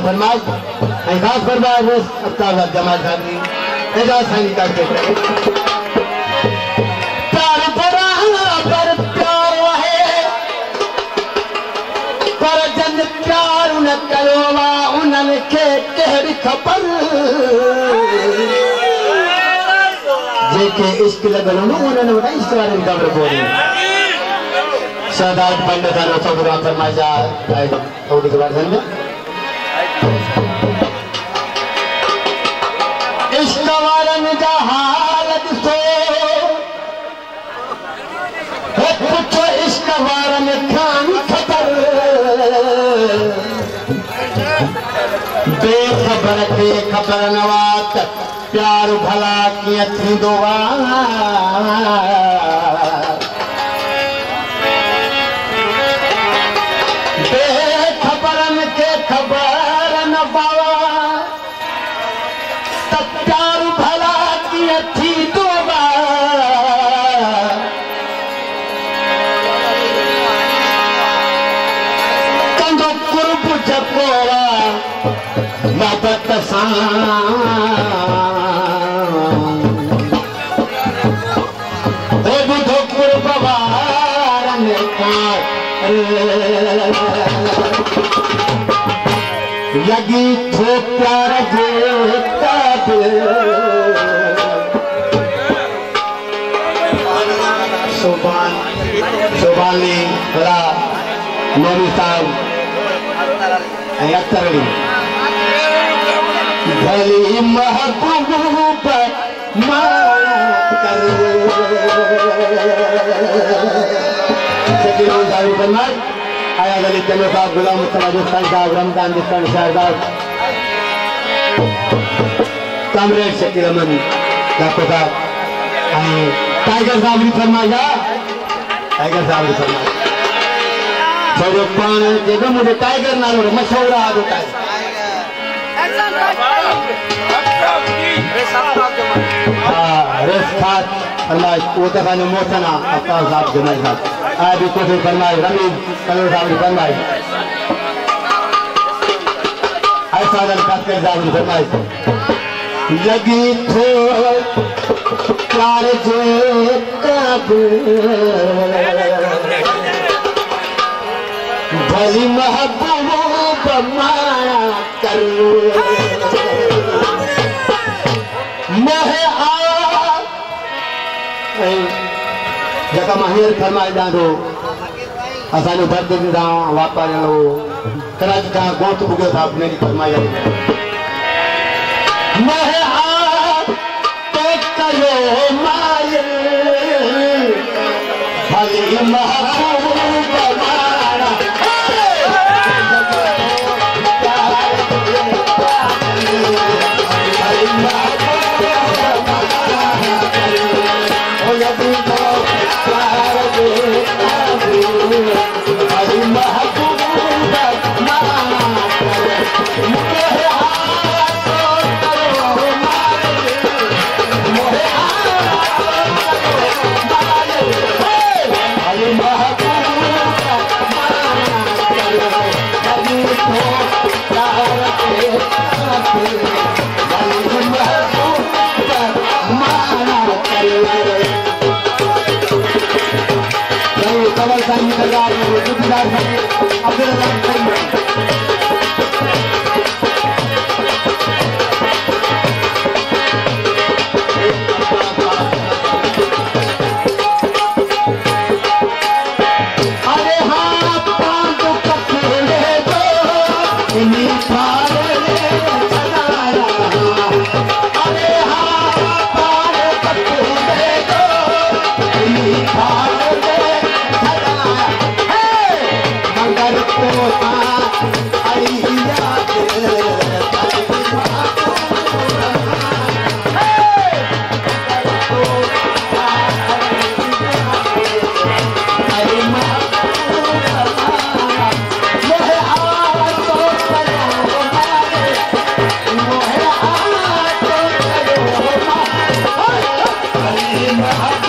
फरमाज खास फरमाज अफ्ताब जमाल साहब जी एजाज साईं करते प्यार बराबर प्यार है पर जन प्यार न कयो वा उन्हनि खे कहिड़ी ख़बर जेके इश्क लॻल हूंदो उन्हनि वटि इश्क वारनि ख़बर कोन्हे शहदाद पंडित फरमाइशा थोड़ी के बाद इश्क वारनि जा हाल ॾिसो पुछो इश्क वारनि खां ख़बर बेख़बर खे ख़बर न वा त प्यार भला कीअं थींदो बेख़बरनि खे ख़बर न पवा त प्यार भला कीअं थींदो कंदो कुर्ब जेको मोहबत सां ॿुधो कुर्ब वारनि खां लगी थो प्यार जे शोभानी भला मोनी साहब अख्तर अली भली महबूब आया अली चलो साहब गुलाम मुस्तफा दोस्तान साहब रमजान दोस्तान शहजाद कामरेड शकील अमन जाको साहब टाइगर साहब भी फरमाया टाइगर साहब भी फरमाया छोड़ो पान जेको मुझे टाइगर नालो मशहूर आहे जो टाइगर रेस खास फरमाइश वो तो काने मोसना अफ्ताब साहब जमाल साहब आया भी कोई फरमाइश रमीज कलर साहब की फरमाइश ऐसा खासकर साहब की फरमाइश लगी थो प्यार जे भली महबूब माया कर मोहे आ जका माहिर फरमाए ॾाढो असांजो दर्द ॾिसां वापारियो कराची खां गोठ भुॻियो था अपने जी फरमाई मोहे आ तो कयो मायर भली महबूब माया Oh, हाँ